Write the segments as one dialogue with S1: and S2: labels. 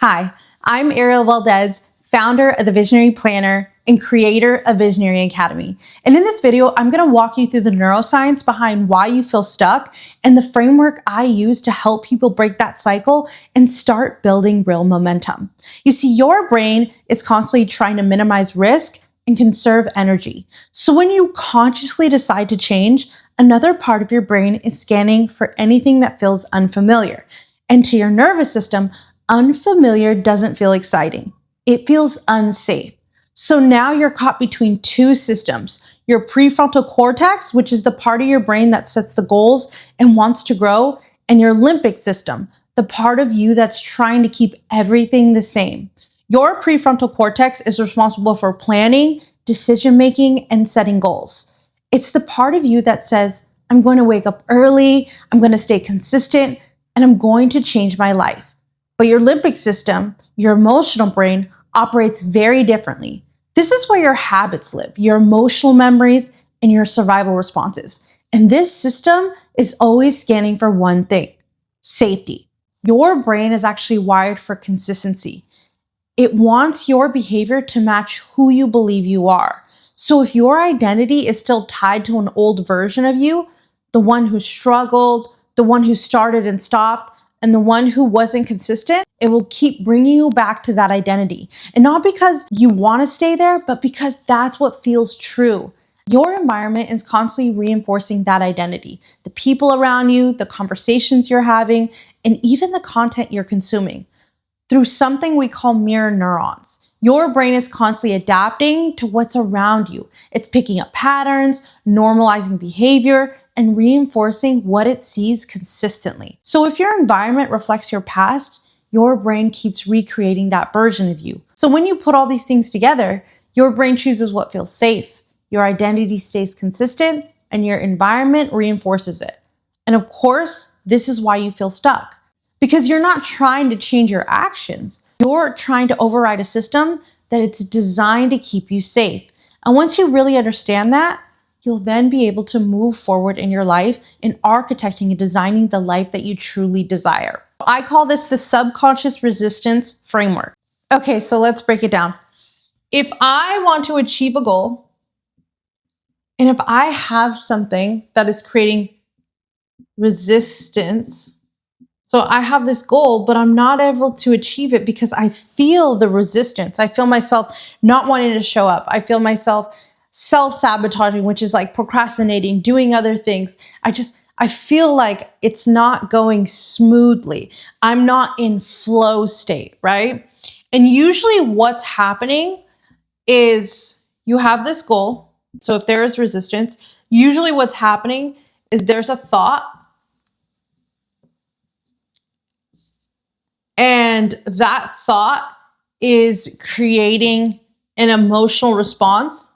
S1: Hi, I'm Ariel Valdez, founder of the Visionary Planner and creator of Visionary Academy. And in this video, I'm going to walk you through the neuroscience behind why you feel stuck and the framework I use to help people break that cycle and start building real momentum. You see, your brain is constantly trying to minimize risk and conserve energy. So when you consciously decide to change, another part of your brain is scanning for anything that feels unfamiliar. And to your nervous system, unfamiliar doesn't feel exciting. It feels unsafe. So now you're caught between two systems, your prefrontal cortex, which is the part of your brain that sets the goals and wants to grow, and your limbic system, the part of you that's trying to keep everything the same. Your prefrontal cortex is responsible for planning, decision-making, and setting goals. It's the part of you that says, I'm going to wake up early, I'm going to stay consistent, and I'm going to change my life. But your limbic system, your emotional brain, operates very differently. This is where your habits live, your emotional memories, and your survival responses. And this system is always scanning for one thing: safety. Your brain is actually wired for consistency. It wants your behavior to match who you believe you are. So if your identity is still tied to an old version of you, the one who struggled, the one who started and stopped, and the one who wasn't consistent, it will keep bringing you back to that identity. And not because you want to stay there, but because that's what feels true. Your environment is constantly reinforcing that identity. The people around you, the conversations you're having, and even the content you're consuming. Through something we call mirror neurons. Your brain is constantly adapting to what's around you. It's picking up patterns, normalizing behavior, and reinforcing what it sees consistently. So if your environment reflects your past, your brain keeps recreating that version of you. So when you put all these things together, your brain chooses what feels safe, your identity stays consistent, and your environment reinforces it. And of course, this is why you feel stuck. Because you're not trying to change your actions. You're trying to override a system that it's designed to keep you safe. And once you really understand that, you'll then be able to move forward in your life in architecting and designing the life that you truly desire. I call this the subconscious resistance framework. Okay, so let's break it down. If I want to achieve a goal, and if I have something that is creating resistance, so I have this goal, but I'm not able to achieve it because I feel the resistance. I feel myself not wanting to show up. I feel myself self-sabotaging, which is like procrastinating, doing other things. I feel like it's not going smoothly. I'm not in flow state, right? And usually what's happening is you have this goal. So if there is resistance, usually what's happening is there's a thought, and that thought is creating an emotional response.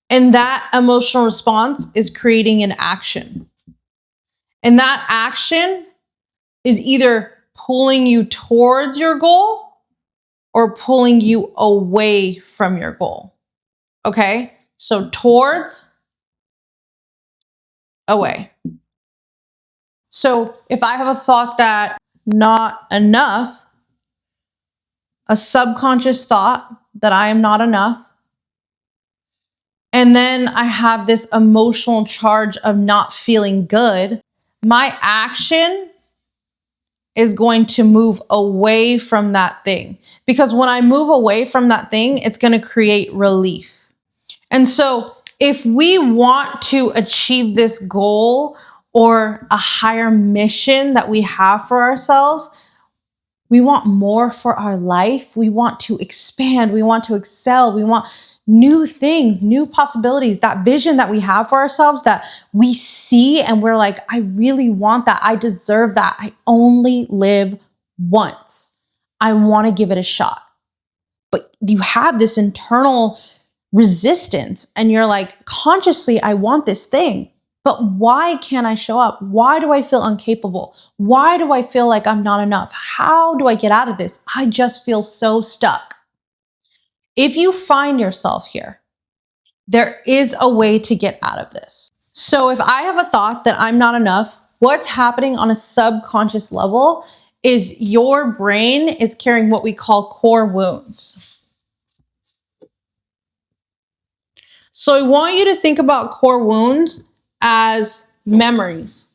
S1: And that emotional response is creating an action. And that action is either pulling you towards your goal or pulling you away from your goal. Okay? So towards, away. So if I have a thought that not enough, a subconscious thought that I am not enough, and then I have this emotional charge of not feeling good, my action is going to move away from that thing. Because when I move away from that thing, it's going to create relief. And so if we want to achieve this goal or a higher mission that we have for ourselves, we want more for our life. We want to expand. We want to excel. We want new things, new possibilities, that vision that we have for ourselves that we see and we're like, I really want that. I deserve that. I only live once. I want to give it a shot. But you have this internal resistance and you're like, consciously, I want this thing, but why can't I show up? Why do I feel incapable? Why do I feel like I'm not enough? How do I get out of this? I just feel so stuck. If you find yourself here, there is a way to get out of this. So if I have a thought that I'm not enough, what's happening on a subconscious level is your brain is carrying what we call core wounds. So I want you to think about core wounds as memories,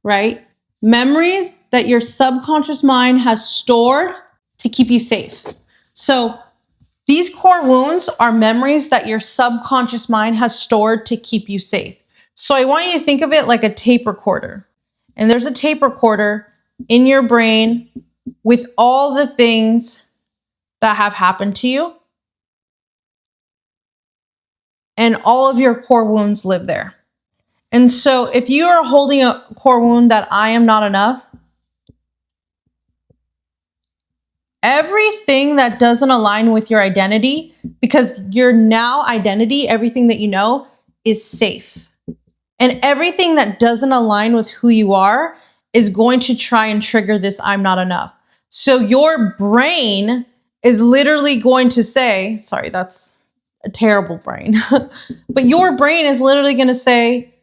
S1: right? Memories that your subconscious mind has stored to keep you safe. So these core wounds are memories that your subconscious mind has stored to keep you safe. So I want you to think of it like a tape recorder. And there's a tape recorder in your brain with all the things that have happened to you. And all of your core wounds live there. And so if you are holding a core wound that I am not enough, everything that doesn't align with your identity, because your now identity, everything that you know, is safe. And everything that doesn't align with who you are is going to try and trigger this I'm not enough. So your brain is literally going to say, sorry, that's a terrible brain, but your brain is literally going to say,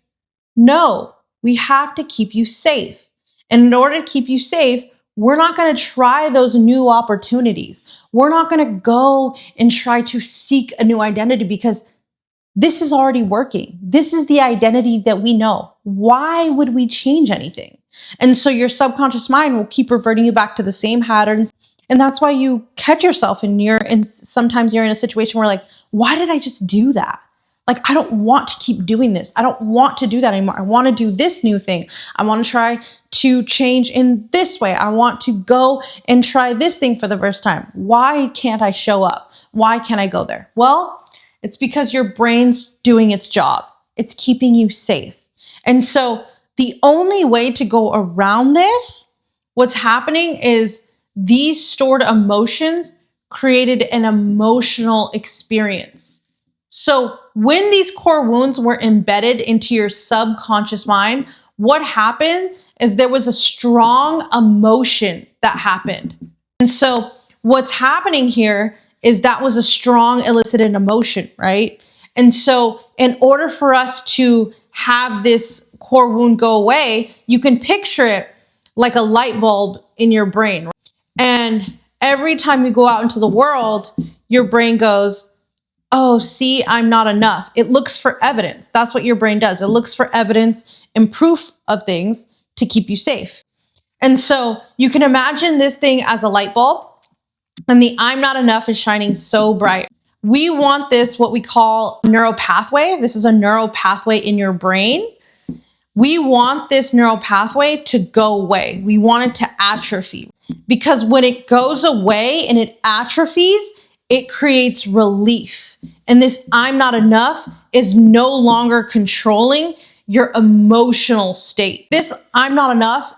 S1: no, we have to keep you safe. And in order to keep you safe, we're not going to try those new opportunities. We're not going to go and try to seek a new identity because this is already working. This is the identity that we know. Why would we change anything? And so your subconscious mind will keep reverting you back to the same patterns. And that's why you catch yourself and sometimes you're in a situation where like, why did I just do that? Like, I don't want to keep doing this. I don't want to do that anymore. I want to do this new thing. I want to try to change in this way. I want to go and try this thing for the first time. Why can't I show up? Why can't I go there? Well, it's because your brain's doing its job. It's keeping you safe. And so the only way to go around this, what's happening is these stored emotions created an emotional experience. So when these core wounds were embedded into your subconscious mind, what happened is there was a strong emotion that happened. And so what's happening here is that was a strong elicited emotion, right? And so in order for us to have this core wound go away, you can picture it like a light bulb in your brain. And every time you go out into the world, your brain goes, oh, see, I'm not enough. It looks for evidence. That's what your brain does. It looks for evidence and proof of things to keep you safe. And so you can imagine this thing as a light bulb, and the I'm not enough is shining so bright. We want this, what we call neural pathway. This is a neural pathway in your brain. We want this neural pathway to go away. We want it to atrophy, because when it goes away and it atrophies, it creates relief. And this I'm not enough is no longer controlling your emotional state. This I'm not enough,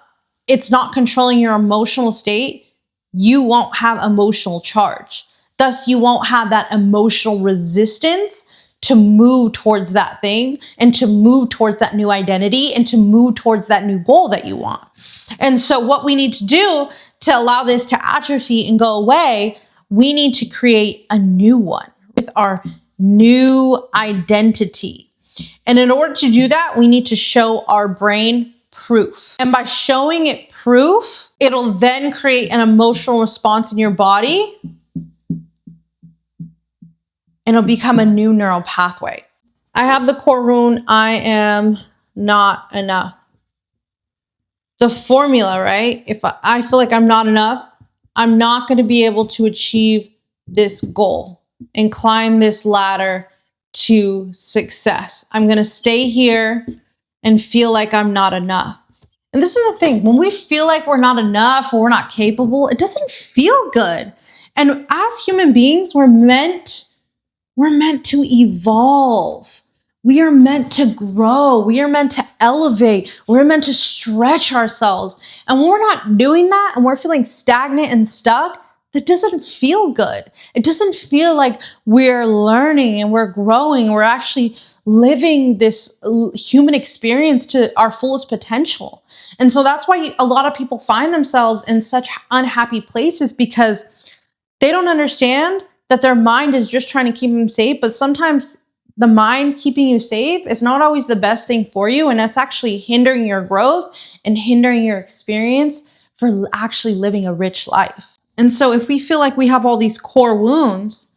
S1: it's not controlling your emotional state. You won't have emotional charge. Thus, you won't have that emotional resistance to move towards that thing and to move towards that new identity and to move towards that new goal that you want. And so what we need to do to allow this to atrophy and go away, we need to create a new one with our new identity. And in order to do that, we need to show our brain proof. And by showing it proof, it'll then create an emotional response in your body, and it'll become a new neural pathway. I have the core wound, I am not enough. The formula, right? If I feel like I'm not enough, I'm not going to be able to achieve this goal and climb this ladder to success. I'm going to stay here and feel like I'm not enough. And this is the thing, when we feel like we're not enough or we're not capable, it doesn't feel good. And as human beings, we're meant to evolve. We are meant to grow. We are meant to elevate. We're meant to stretch ourselves. And when we're not doing that and we're feeling stagnant and stuck, that doesn't feel good. It doesn't feel like we're learning and we're growing. We're actually living this human experience to our fullest potential. And so that's why a lot of people find themselves in such unhappy places, because they don't understand that their mind is just trying to keep them safe, but sometimes the mind keeping you safe is not always the best thing for you. And that's actually hindering your growth and hindering your experience for actually living a rich life. And so if we feel like we have all these core wounds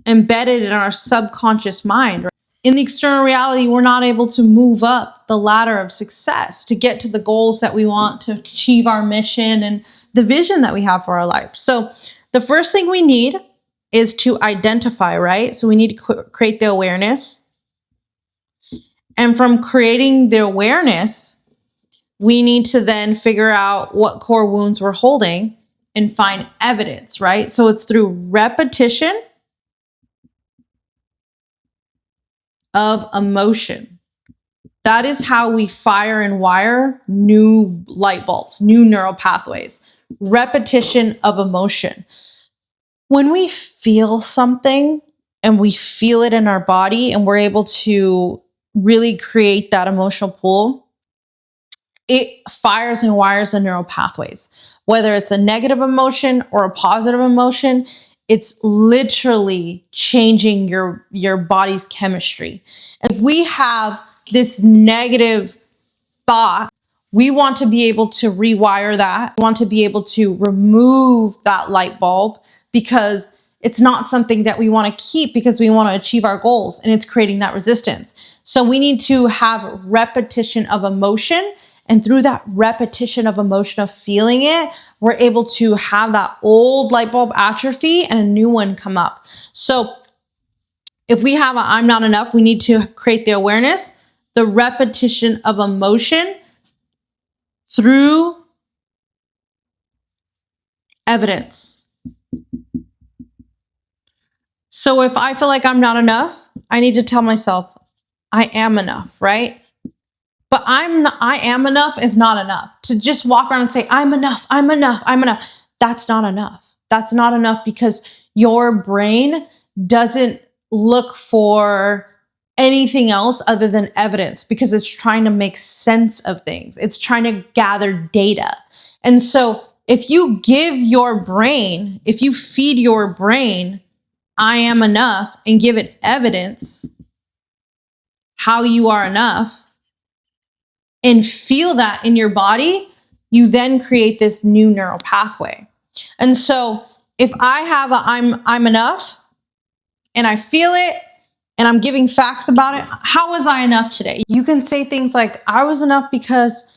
S1: embedded in our subconscious mind, in the external reality, we're not able to move up the ladder of success to get to the goals that we want, to achieve our mission and the vision that we have for our life. So the first thing we need is to identify, right? So we need to create the awareness. And from creating the awareness, we need to then figure out what core wounds we're holding and find evidence, right? So it's through repetition of emotion. That is how we fire and wire new light bulbs, new neural pathways. Repetition of emotion. When we feel something and we feel it in our body and we're able to really create that emotional pull, it fires and wires the neural pathways. Whether it's a negative emotion or a positive emotion, it's literally changing your body's chemistry. If we have this negative thought, we want to be able to rewire that. We want to be able to remove that light bulb because it's not something that we want to keep because we want to achieve our goals, and it's creating that resistance. So we need to have repetition of emotion. And through that repetition of emotion of feeling it, we're able to have that old light bulb atrophy and a new one come up. So if we have a I'm not enough, we need to create the awareness, the repetition of emotion through evidence. So if I feel like I'm not enough, I need to tell myself I am enough, right? But I am enough is not enough. To just walk around and say, I'm enough, I'm enough, I'm enough. That's not enough. That's not enough because your brain doesn't look for anything else other than evidence because it's trying to make sense of things. It's trying to gather data. And so if you feed your brain, I am enough, and give it evidence how you are enough, and feel that in your body, you then create this new neural pathway. And so if I have I'm enough and I feel it and I'm giving facts about it, how was I enough today? You can say things like, I was enough because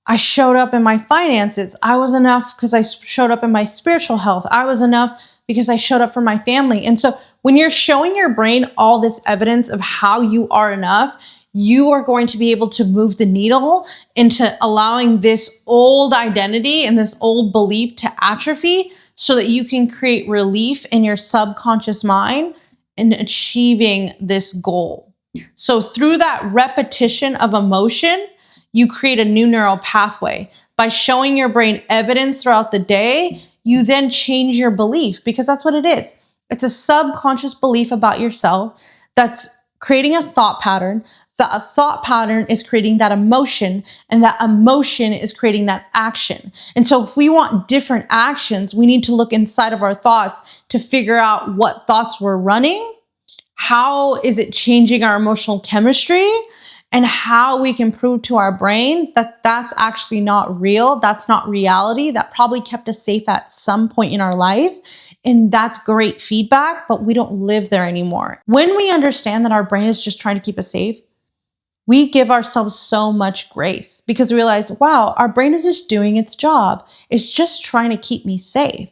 S1: I showed up in my finances. I was enough because I showed up in my spiritual health. I was enough because I showed up for my family. And so when you're showing your brain all this evidence of how you are enough, you are going to be able to move the needle into allowing this old identity and this old belief to atrophy so that you can create relief in your subconscious mind in achieving this goal. So through that repetition of emotion, you create a new neural pathway. By showing your brain evidence throughout the day, you then change your belief because that's what it is. It's a subconscious belief about yourself that's creating a thought pattern. That thought pattern is creating that emotion, and that emotion is creating that action. And so if we want different actions, we need to look inside of our thoughts to figure out what thoughts we're running, how is it changing our emotional chemistry, and how we can prove to our brain that that's actually not real, that's not reality, that probably kept us safe at some point in our life. And that's great feedback, but we don't live there anymore. When we understand that our brain is just trying to keep us safe, we give ourselves so much grace because we realize, wow, our brain is just doing its job. It's just trying to keep me safe.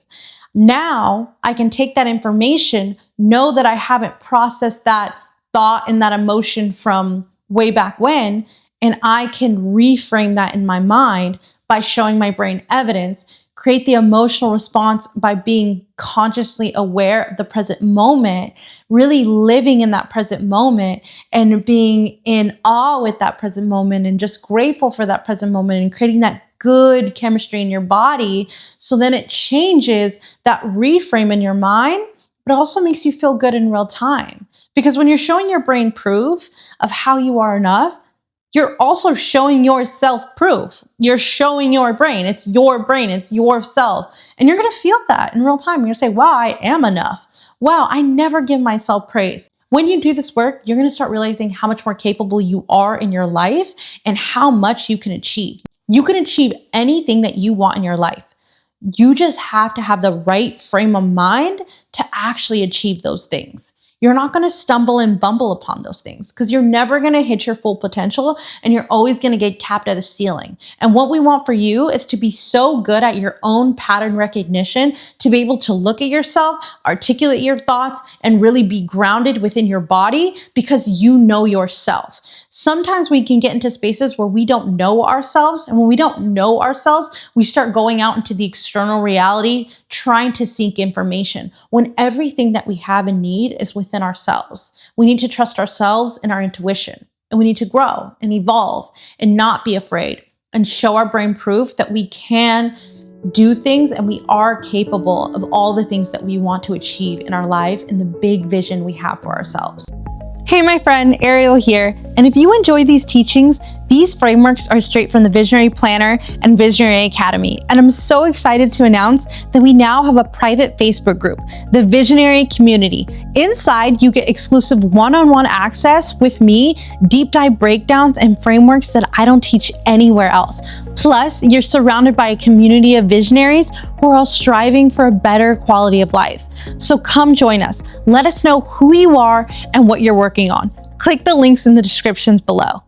S1: Now I can take that information, know that I haven't processed that thought and that emotion from way back when, and I can reframe that in my mind by showing my brain evidence, create the emotional response by being consciously aware of the present moment, really living in that present moment and being in awe with that present moment and just grateful for that present moment and creating that good chemistry in your body. So then it changes that reframe in your mind, but it also makes you feel good in real time. Because when you're showing your brain proof of how you are enough, you're also showing yourself proof. You're showing your brain. It's yourself. And you're going to feel that in real time. You're going to say, wow, I am enough. Wow, I never give myself praise. When you do this work, you're going to start realizing how much more capable you are in your life and how much you can achieve. You can achieve anything that you want in your life. You just have to have the right frame of mind to actually achieve those things. You're not going to stumble and bumble upon those things because you're never going to hit your full potential and you're always going to get capped at a ceiling. And what we want for you is to be so good at your own pattern recognition to be able to look at yourself, articulate your thoughts, and really be grounded within your body because you know yourself. Sometimes we can get into spaces where we don't know ourselves. And when we don't know ourselves, we start going out into the external reality, trying to seek information when everything that we have and need is within ourselves. We need to trust ourselves and our intuition, and we need to grow and evolve and not be afraid and show our brain proof that we can do things and we are capable of all the things that we want to achieve in our life and the big vision we have for ourselves. Hey, my friend, Ariel here. And if you enjoy these teachings, these frameworks are straight from the Visionary Planner and Visionary Academy. And I'm so excited to announce that we now have a private Facebook group, the Visionary Community. Inside, you get exclusive one-on-one access with me, deep dive breakdowns and frameworks that I don't teach anywhere else. Plus, you're surrounded by a community of visionaries who are all striving for a better quality of life. So come join us. Let us know who you are and what you're working on. Click the links in the descriptions below.